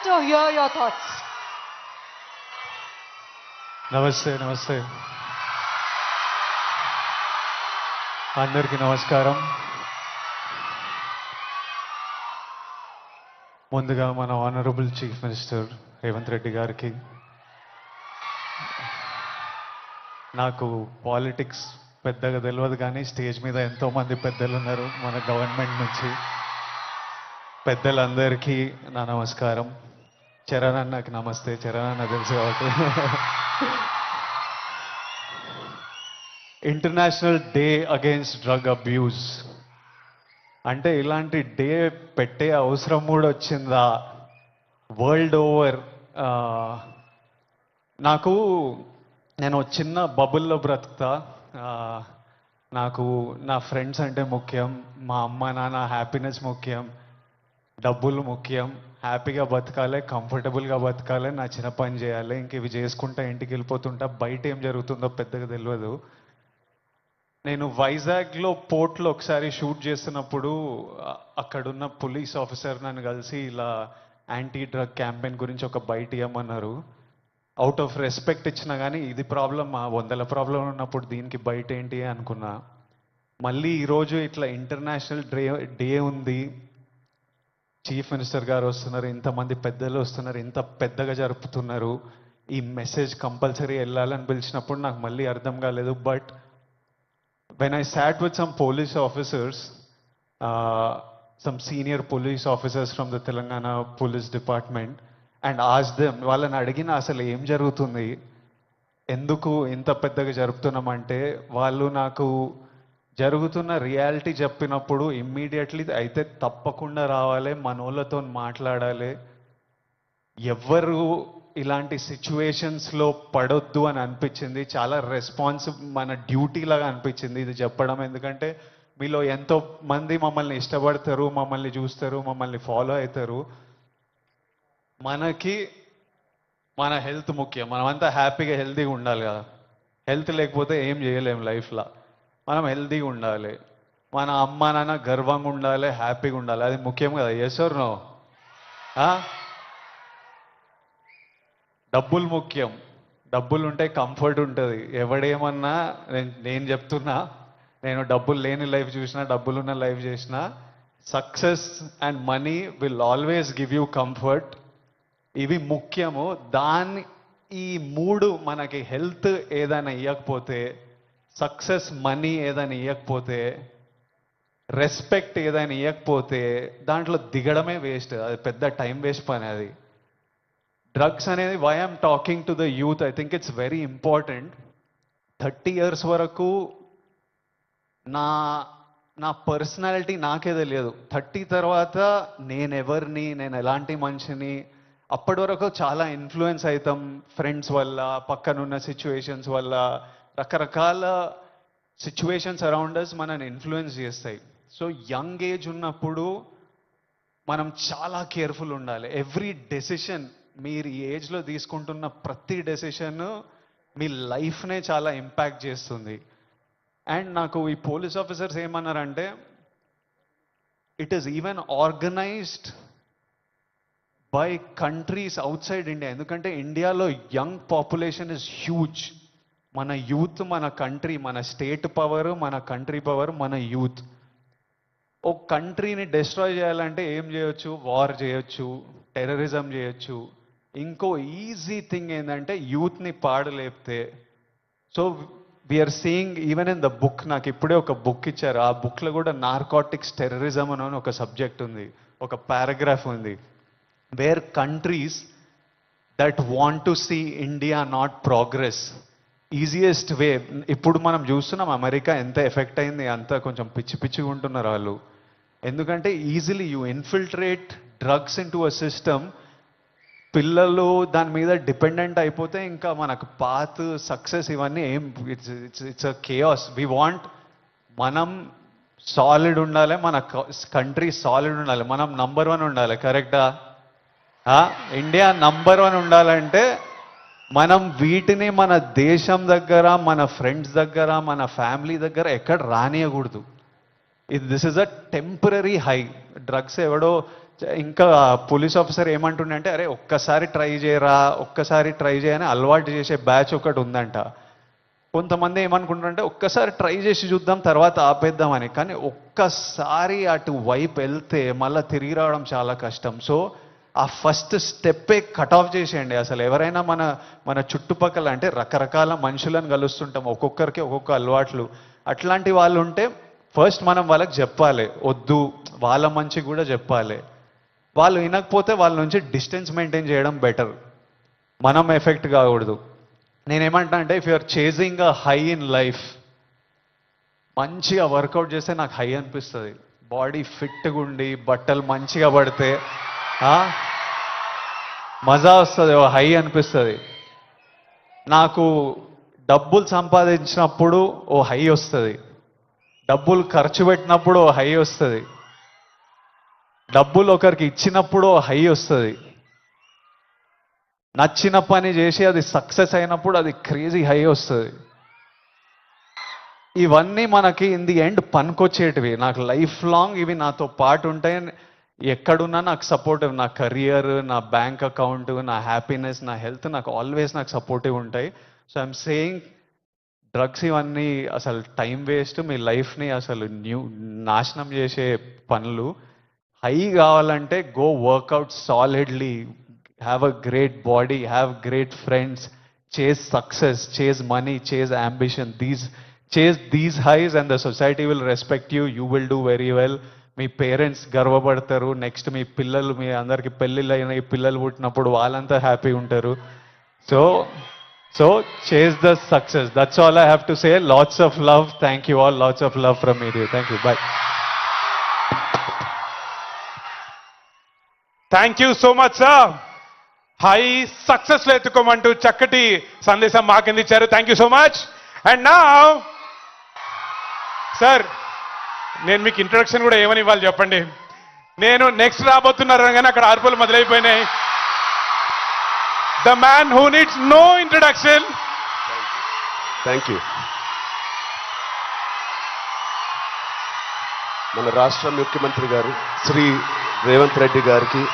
to hear your thoughts. నమస్తే నమస్తే అందరికీ నమస్కారం. ముందుగా మన honourable chief minister Revanth Reddy గారికి, నాకు పాలిటిక్స్ పెద్దగా తెలియదు కానీ స్టేజ్ మీద ఎంతోమంది పెద్దలు ఉన్నారు మన గవర్నమెంట్ నుంచి. పెద్దలందరికీ నా నమస్కారం. చరణ్ అన్నకి నమస్తే. చరణ్ అన్న తెలుసు కాబట్టి. International day against drug abuse అంటే ఇలాంటి డే పెట్టే అవసరం కూడా వచ్చిందా వరల్డ్ ఓవర్? నేను చిన్న బబుల్లో బ్రతుకుతా. నాకు నా ఫ్రెండ్స్ అంటే ముఖ్యం, మా అమ్మ నాన్న హ్యాపీనెస్ ముఖ్యం, డబ్బులు ముఖ్యం, హ్యాపీగా బతకాలి, కంఫర్టబుల్గా బతకాలి, నా చిన్న పని చేయాలి, ఇంక ఇవి చేసుకుంటా ఇంటికి వెళ్ళిపోతుంటా. బయట ఏం జరుగుతుందో పెద్దగా తెలియదు. నేను వైజాగ్లో పోర్ట్లో ఒకసారి షూట్ చేస్తున్నప్పుడు అక్కడున్న పోలీస్ ఆఫీసర్ నన్ను కలిసి ఇలా యాంటీ డ్రగ్ క్యాంపెయిన్ గురించి ఒక బయట ఇవ్వమన్నారు. అవుట్ ఆఫ్ రెస్పెక్ట్ ఇచ్చినా కానీ ఇది ప్రాబ్లం, మా 100 ప్రాబ్లం ఉన్నప్పుడు దీనికి బయట ఏంటి అనుకున్నా. మళ్ళీ ఈరోజు ఇట్లా ఇంటర్నేషనల్ డే ఉంది, చీఫ్ మినిస్టర్ గారు వస్తున్నారు, ఇంతమంది పెద్దలు వస్తున్నారు, ఇంత పెద్దగా జరుపుతున్నారు, ఈ మెసేజ్ కంపల్సరీ వెళ్ళాలని పిలిచినప్పుడు నాకు మళ్ళీ అర్థం కాలేదు. But when I sat with some police officers, some senior police officers from the Telangana Police Department, and asked them, వాళ్ళని అడిగిన అసలు ఏం జరుగుతుంది, ఎందుకు ఇంత పెద్దగా జరుపుతున్నామంటే, వాళ్ళు నాకు జరుగుతున్న రియాలిటీ చెప్పినప్పుడు ఇమ్మీడియట్లీ అయితే తప్పకుండా రావాలి, మనోళ్ళతో మాట్లాడాలి, ఎవ్వరు ఇలాంటి సిచ్యువేషన్స్లో పడొద్దు అని అనిపించింది. చాలా మన డ్యూటీ లాగా అనిపించింది ఇది చెప్పడం. ఎందుకంటే మీలో ఎంతో మంది మమ్మల్ని ఇష్టపడతారు, మమ్మల్ని చూస్తారు, మమ్మల్ని ఫాలో అవుతారు. మనకి మన హెల్త్ ముఖ్యం. మనమంతా హ్యాపీగా హెల్తీగా ఉండాలి కదా. హెల్త్ లేకపోతే ఏం చేయలేం లైఫ్లో. మనం హెల్తీగా ఉండాలి, మన అమ్మ నాన్న గర్వంగా ఉండాలి, హ్యాపీగా ఉండాలి, అది ముఖ్యం కదా. Yes or no? డబ్బులు ముఖ్యం. డబ్బులు ఉంటే కంఫర్ట్ ఉంటుంది. ఎవడేమన్నా నేను చెప్తున్నా, నేను డబ్బులు లేని లైఫ్ చూసినా, డబ్బులున్న లైఫ్ చేసిన, success and money will always give you comfort. ఇవి ముఖ్యము. ఈ 3 మనకి హెల్త్ ఏదైనా ఇవ్వకపోతే, సక్సెస్ మనీ ఏదైనా ఇవ్వకపోతే, రెస్పెక్ట్ ఏదైనా ఇవ్వకపోతే దాంట్లో దిగడమే వేస్ట్. అది పెద్ద టైం వేస్ట్ పని. అది డ్రగ్స్ అనేది, why I'm talking to the youth, I think it's very important. 30 years వరకు నా పర్సనాలిటీ నాకే తెలియదు. 30 తర్వాత నేనెవరిని, నేను ఎలాంటి మనిషిని, అప్పటి వరకు చాలా ఇన్ఫ్లుయెన్స్ అవుతాం ఫ్రెండ్స్ వల్ల, పక్కనున్న సిచ్యువేషన్స్ వల్ల. రకరకాల సిచ్యువేషన్స్ అరౌండ్ అస్ మనని ఇన్ఫ్లుయెన్స్ చేస్తాయి. సో యంగ్ ఏజ్ ఉన్నప్పుడు మనం చాలా కేర్ఫుల్ ఉండాలి. ఎవ్రీ డెసిషన్, మీరు ఈ ఏజ్లో తీసుకుంటున్న ప్రతి డెసిషన్ మీ లైఫ్నే చాలా ఇంపాక్ట్ చేస్తుంది. అండ్ నాకు ఈ పోలీస్ ఆఫీసర్స్ ఏమన్నారంటే, it is even organised by countries out side India. ఎందుకంటే ఇండియాలో యంగ్ పాపులేషన్ ఇస్ హ్యూజ్. మన యూత్, మన కంట్రీ, మన స్టేట్ పవర్, మన కంట్రీ పవర్, మన యూత్. ఒక కంట్రీని డిస్ట్రాయ్ చేయాలంటే ఏం చేయొచ్చు? వార్ చేయొచ్చు, టెర్రరిజం చేయొచ్చు. ఇంకో ఈజీ థింగ్ ఏంటంటే యూత్ని పాడలేపితే. So we are seeing even in the book, నాకు ఇప్పుడే ఒక బుక్ ఇచ్చారు, ఆ బుక్లో కూడా నార్కోటిక్స్ టెర్రరిజం అని ఒక సబ్జెక్ట్ ఉంది, ఒక పారాగ్రాఫ్ ఉంది. Where countries that want to see India not progress, easiest way. ఇప్పుడు మనం చూస్తున్నాం అమెరికా ఎంత ఎఫెక్ట్ అయింది, అంత కొంచెం పిచ్చిగా ఉంటున్నారు వాళ్ళు. ఎందుకంటే easily you infiltrate drugs in to a system. పిల్లలు దాని మీద డిపెండెంట్ అయిపోతే ఇంకా మనకు పాత్, సక్సెస్ ఇవన్నీ ఏం, it's a chaos. We want, మనం సాలిడ్ ఉండాలి, మన కంట్రీ సాలిడ్ ఉండాలి, మనం నంబర్ 1 ఉండాలి. కరెక్టా? ఇండియా నంబర్ 1 ఉండాలంటే మనం వీటిని మన దేశం దగ్గర, మన ఫ్రెండ్స్ దగ్గర, మన ఫ్యామిలీ దగ్గర ఎక్కడ రానియకూడదు. This is a temporary high. Drugs ఎవడో ఇంకా పోలీస్ ఆఫీసర్ ఏమంటుండే అంటే, అరే ఒక్కసారి ట్రై చేయరా, ఒక్కసారి ట్రై చేయని అలవాటు చేసే బ్యాచ్ ఒకటి ఉందంట. కొంతమంది ఏమనుకుంటారంటే ఒక్కసారి ట్రై చేసి చూద్దాం తర్వాత ఆపేద్దామని. కానీ ఒక్కసారి అటు వైపు వెళ్తే మళ్ళీ తిరిగి రావడం చాలా కష్టం. సో ఆ ఫస్ట్ స్టెప్పే కట్ ఆఫ్ చేసేయండి. అసలు ఎవరైనా మన చుట్టుపక్కల అంటే రకరకాల మనుషులను కలుస్తుంటాం, ఒక్కొక్కరికి ఒక్కొక్క అలవాట్లు. అట్లాంటి వాళ్ళు ఉంటే ఫస్ట్ మనం వాళ్ళకి చెప్పాలి, వద్దు, వాళ్ళ మంచి కూడా చెప్పాలి. వాళ్ళు వినకపోతే వాళ్ళ నుంచి డిస్టెన్స్ మెయింటైన్ చేయడం బెటర్, మనం ఎఫెక్ట్ కాకూడదు. నేనేమంటా అంటే, if you're chasing a high in life, మంచిగా వర్కౌట్ చేస్తే నాకు హై అనిపిస్తుంది. బాడీ ఫిట్గా ఉండి బట్టలు మంచిగా పడితే మజా వస్తుంది, ఓ హై అనిపిస్తుంది. నాకు డబ్బులు సంపాదించినప్పుడు ఓ హై వస్తుంది, డబ్బులు ఖర్చు పెట్టినప్పుడు ఓ హై వస్తుంది, డబ్బులు ఒకరికి ఇచ్చినప్పుడు ఓ హై వస్తుంది, నచ్చిన పని చేసి అది సక్సెస్ అయినప్పుడు అది క్రేజీ హై వస్తుంది. ఇవన్నీ మనకి ఇన్ ది ఎండ్ పనికొచ్చేటివి. నాకు లైఫ్ లాంగ్ ఇవి నాతో పాటు ఉంటాయి. ఎక్కడున్నా నాకు సపోర్టివ్, నా కెరియర్, నా బ్యాంక్ అకౌంట్, నా హ్యాపీనెస్, నా హెల్త్ నాకు ఆల్వేస్ నాకు సపోర్టివ్ ఉంటాయి. సో ఐఎమ్ సేయింగ్, డ్రగ్స్ ఇవన్నీ అసలు టైం వేస్ట్, మీ లైఫ్ని అసలు నాశనం చేసే పనులు. హై కావాలంటే go workout solidly, have a great body, have great friends, chase success, chase money, chase ambition. Chase these highs and the society will respect you. You will do very well. మీ parents గర్వపడతారు. Next మీ పిల్లలు, మీ అందరికి పెళ్ళిళ్ళు అయిన పిల్లలు పుట్టినప్పుడు వాళ్ళంతా హ్యాపీ ఉంటారు. So chase the success. That's all I have to say. Lots of love. Thank you all. Lots of love from me. Thank you. Bye. Thank you so much sir. High success లో ఎత్తుకోమంటూ చక్కటి సందేశం మాకిందిచ్చారు. Thank you so much. And నా sir, నేను మీకు introduction కూడా ఏమని ఇవ్వాలి చెప్పండి. నేను నెక్స్ట్ రాబోతున్నారు కానీ అక్కడ ఆర్పులు మొదలైపోయినాయి. The man who needs no introduction. Thank you. మన రాష్ట్ర ముఖ్యమంత్రి గారు శ్రీ రేవంత్ రెడ్డి గారికి